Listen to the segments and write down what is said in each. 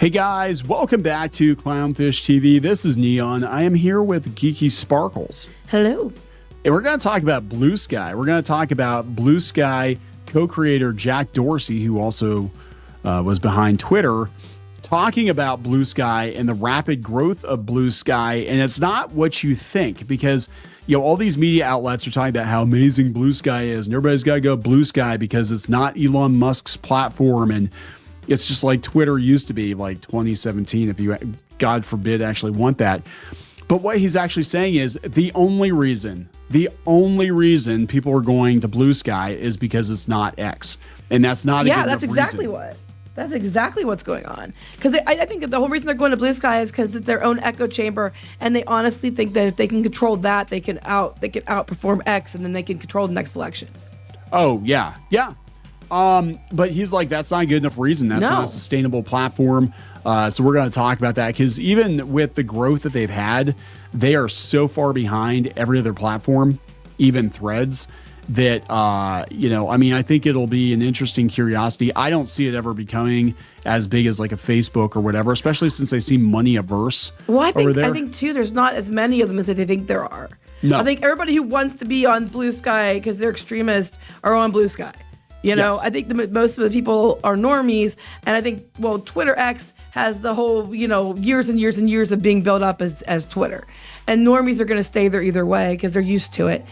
Hey guys, welcome back to Clownfish TV. This is Kneon. I am here with Geeky Sparkles. Hello. And we're going to talk about BlueSky. We're going to talk about BlueSky co-creator Jack Dorsey, who also was behind Twitter, talking about BlueSky and the rapid growth of BlueSky. And it's not what you think, because all these media outlets are talking about how amazing BlueSky is, and everybody's got to go BlueSky because it's not Elon Musk's platform, and it's just like Twitter used to be, like 2017, if you, God forbid, actually want that. But what he's actually saying is the only reason people are going to BlueSky is because it's not X. And that's not that's exactly reason. That's exactly what's going on. Because I think the whole reason they're going to BlueSky is because it's their own echo chamber, and they honestly think that if they can control that, they can outperform X, and then they can control the next election. Oh, yeah. Yeah. But he's like, that's not a good enough reason. That's not a sustainable platform. So we're going to talk about that, because even with the growth that they've had, they are so far behind every other platform, even Threads, that, I think it'll be an interesting curiosity. I don't see it ever becoming as big as like a Facebook or whatever, especially since they seem money averse. Well, I think too, there's not as many of them as they think there are. No. I think everybody who wants to be on BlueSky because they're extremists are on BlueSky. Yes. I think most of the people are normies, and I think, Twitter X has the whole, years and years and years of being built up as Twitter. And normies are going to stay there either way because they're used to it.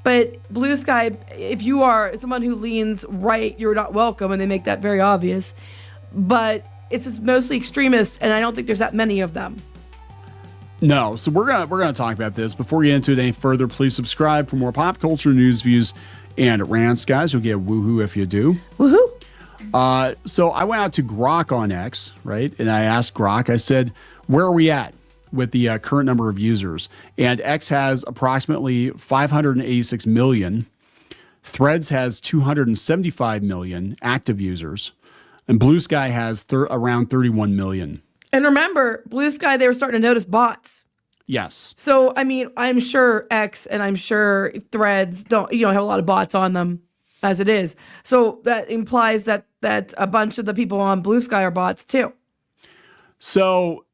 But BlueSky, if you are someone who leans right, you're not welcome, and they make that very obvious. But it's mostly extremists, and I don't think there's that many of them. No, so we're gonna talk about this. Before we get into it any further, please subscribe for more pop culture news, views, and rants, guys. You'll get woohoo if you do. Woohoo! So I went out to Grok on X, right? And I asked Grok, I said, where are we at with the current number of users? And X has approximately 586 million. Threads has 275 million active users. And BlueSky has around 31 million. And remember, BlueSky, they were starting to notice bots. Yes. So, I'm sure X and I'm sure Threads don't, have a lot of bots on them as it is. So that implies that a bunch of the people on BlueSky are bots too. So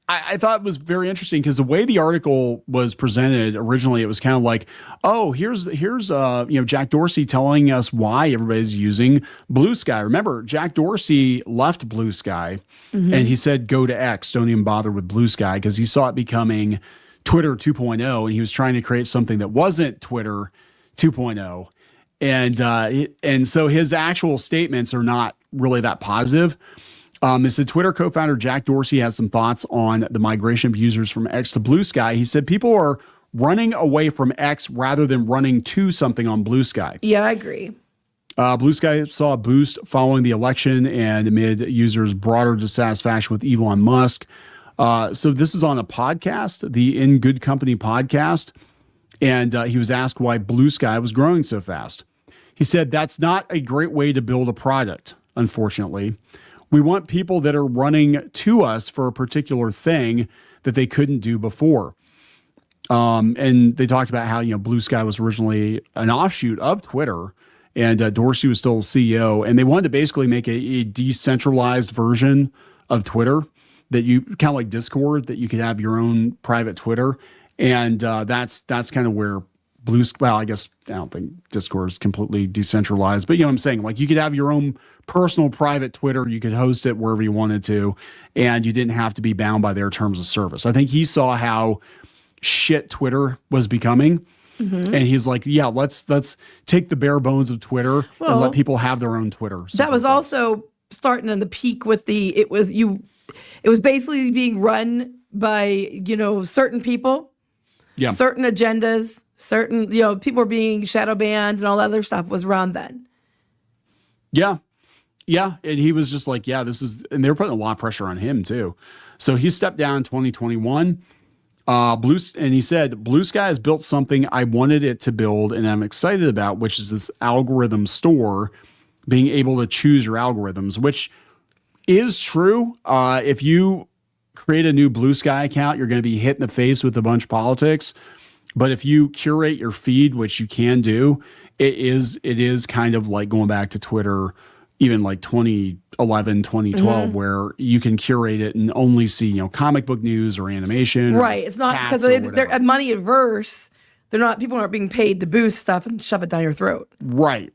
I thought it was very interesting, because the way the article was presented originally, it was kind of like, oh, here's Jack Dorsey telling us why everybody's using BlueSky. Remember, Jack Dorsey left BlueSky, and he said, go to X, don't even bother with BlueSky, because he saw it becoming Twitter 2.0, and he was trying to create something that wasn't Twitter 2.0. And so his actual statements are not really that positive. It said Twitter co-founder Jack Dorsey has some thoughts on the migration of users from X to BlueSky. He said people are running away from X rather than running to something on BlueSky. Yeah, I agree. BlueSky saw a boost following the election and amid users' broader dissatisfaction with Elon Musk. So this is on a podcast, the In Good Company podcast. And he was asked why BlueSky was growing so fast. He said, that's not a great way to build a product, unfortunately. We want people that are running to us for a particular thing that they couldn't do before. And they talked about how, BlueSky was originally an offshoot of Twitter, and Dorsey was still CEO. And they wanted to basically make a decentralized version of Twitter that you kind of like Discord, that you could have your own private Twitter. And that's kind of where I guess I don't think Discord is completely decentralized, but you know what I'm saying? Like, you could have your own personal private Twitter. You could host it wherever you wanted to, and you didn't have to be bound by their terms of service. I think he saw how shit Twitter was becoming. And he's like, yeah, let's take the bare bones of Twitter and let people have their own Twitter. That was also starting in the peak with it was basically being run by, certain people, certain agendas, certain, people were being shadow banned, and all that other stuff was around then. Yeah. Yeah. And he was just like, and they were putting a lot of pressure on him too. So he stepped down in 2021. And he said, BlueSky has built something I wanted it to build and I'm excited about, which is this algorithm store, being able to choose your algorithms, which is true. If you create a new BlueSky account, you're going to be hit in the face with a bunch of politics. But if you curate your feed, which you can do, it is kind of like going back to Twitter even like 2011, 2012, where you can curate it and only see, comic book news or animation. Right. It's not because they're money adverse. People aren't being paid to boost stuff and shove it down your throat. Right.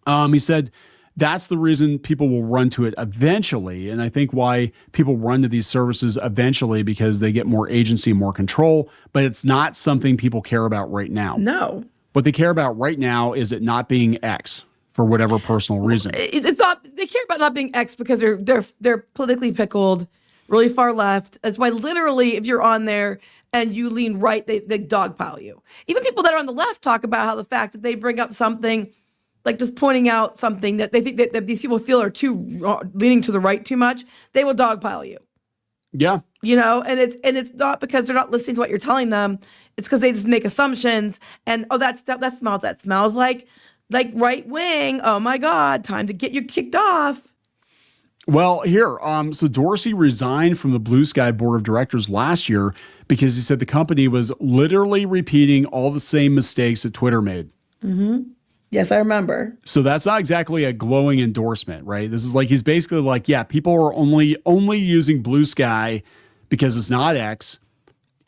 He said that's the reason people will run to it eventually. And I think why people run to these services eventually, because they get more agency, more control, but it's not something people care about right now. No. What they care about right now is it not being X for whatever personal reason. It's not. They care about not being X because they're politically pickled, really far left. That's why literally, if you're on there and you lean right, they dogpile you. Even people that are on the left talk about how the fact that they bring up something, like just pointing out something that they think that these people feel are too leaning to the right too much, they will dogpile you. Yeah. And it's not because they're not listening to what you're telling them. It's because they just make assumptions and that smells like right wing. Oh my God, time to get you kicked off. Well, here, so Dorsey resigned from the BlueSky board of directors last year because he said the company was literally repeating all the same mistakes that Twitter made. Mm-hmm. Yes, I remember. So that's not exactly a glowing endorsement, right? This is like, he's basically like, yeah, people are only using BlueSky because it's not X.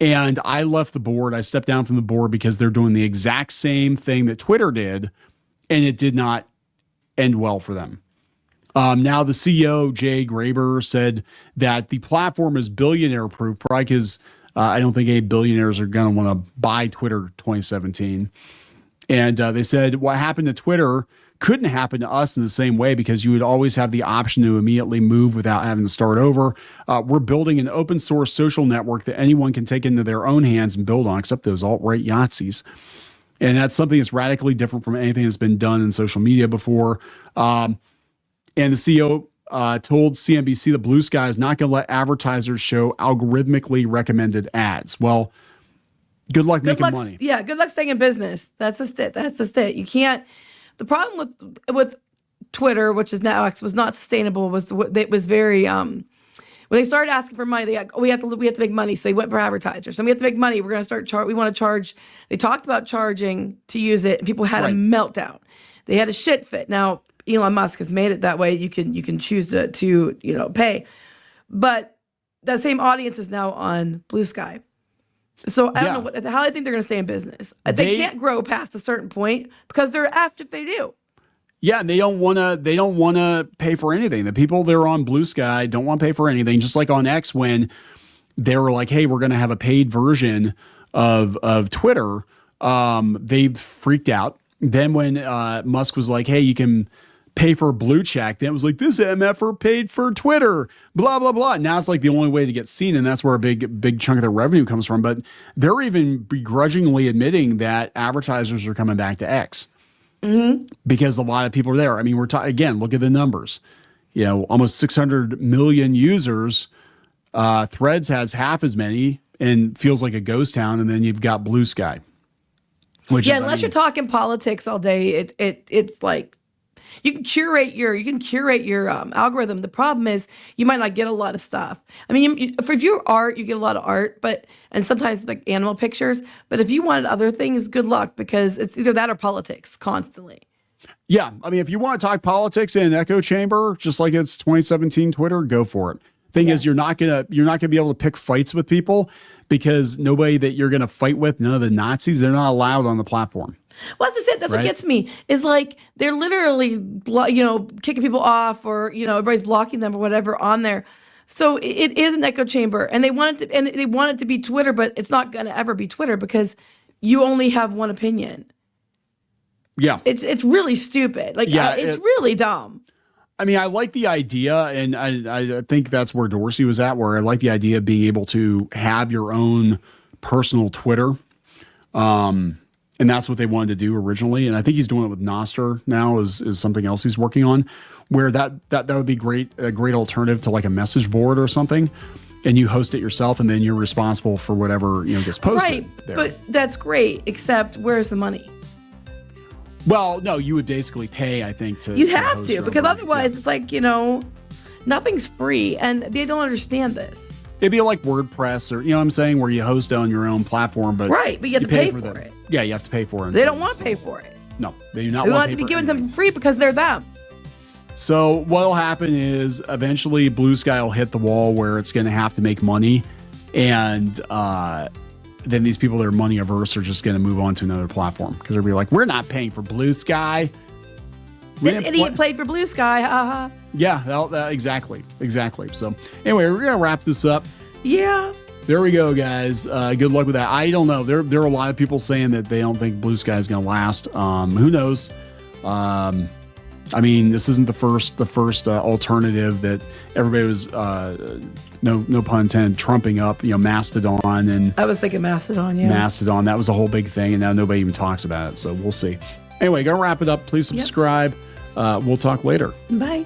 And I left the board. I stepped down from the board because they're doing the exact same thing that Twitter did, and it did not end well for them. Now the CEO, Jay Graber, said that the platform is billionaire proof, probably because I don't think any billionaires are going to want to buy Twitter 2017. And they said what happened to Twitter couldn't happen to us in the same way because you would always have the option to immediately move without having to start over. We're building an open source social network that anyone can take into their own hands and build on, except those alt-right Yahtzees. And that's something that's radically different from anything that's been done in social media before. And the CEO told CNBC that BlueSky is not going to let advertisers show algorithmically recommended ads. Well, good luck making money. Yeah, good luck staying in business. That's just it. You can't. The problem with Twitter, which is now X, was not sustainable. It was very when they started asking for money, we have to make money. So they went for advertisers. And we have to make money. We're going to start we want to charge. They talked about charging to use it, and people had a meltdown. They had a shit fit. Now Elon Musk has made it that way. You can choose to pay, but that same audience is now on BlueSky. So I don't know how I think they're going to stay in business. They can't grow past a certain point because they're apt if they do. Yeah, and they don't want to pay for anything. The people that are on BlueSky don't want to pay for anything. Just like on X, when they were like, "Hey, we're going to have a paid version of Twitter," they freaked out. Then when Musk was like, "Hey, you can pay for blue check," then it was like, this MFer paid for Twitter, blah, blah, blah. Now it's like the only way to get seen, and that's where a big chunk of their revenue comes from. But they're even begrudgingly admitting that advertisers are coming back to X because a lot of people are there. I mean, again, look at the numbers. Almost 600 million users. Threads has half as many and feels like a ghost town. And then you've got BlueSky. Unless you're talking politics all day, it's like, you can curate your algorithm. The problem is you might not get a lot of stuff. I mean, if you're art, you get a lot of art, and sometimes like animal pictures. But if you wanted other things, good luck, because it's either that or politics constantly. Yeah, I mean, if you want to talk politics in an echo chamber, just like it's 2017 Twitter, go for it. Thing is, you're not gonna be able to pick fights with people because nobody that you're gonna fight with, none of the Nazis, they're not allowed on the platform. Well, that's just it. That's what gets me. Is like they're literally, kicking people off, or everybody's blocking them or whatever on there. So it is an echo chamber, and they want it to be Twitter, but it's not going to ever be Twitter because you only have one opinion. Yeah, it's really stupid. It's really dumb. I mean, I like the idea, and I think that's where Dorsey was at. Where I like the idea of being able to have your own personal Twitter. And that's what they wanted to do originally. And I think he's doing it with Nostr now is something else he's working on, where that would be a great alternative to like a message board or something. And you host it yourself, and then you're responsible for whatever gets posted. Right, there. But that's great, except where's the money? Well, no, you would basically pay, I think, to You'd have to, because otherwise it's like, nothing's free, and they don't understand this. It'd be like WordPress, or what I'm saying, where you host on your own platform, but but you have to pay for it. Yeah, you have to pay for it. They don't want to pay for it. No, they do not. They want it to be given to them free because they're them. So what'll happen is eventually BlueSky will hit the wall where it's going to have to make money, and then these people that are money averse are just going to move on to another platform because they'll be like, "We're not paying for BlueSky." This idiot played for BlueSky. Haha. Yeah, exactly. So anyway, we're going to wrap this up. Yeah. There we go, guys. Good luck with that. I don't know. There are a lot of people saying that they don't think BlueSky is going to last. Who knows? I mean, this isn't the first alternative that everybody was, no pun intended, trumping up. Mastodon and I was thinking Mastodon. Yeah, Mastodon. That was a whole big thing, and now nobody even talks about it. So we'll see. Anyway, gonna wrap it up. Please subscribe. We'll talk later. Bye.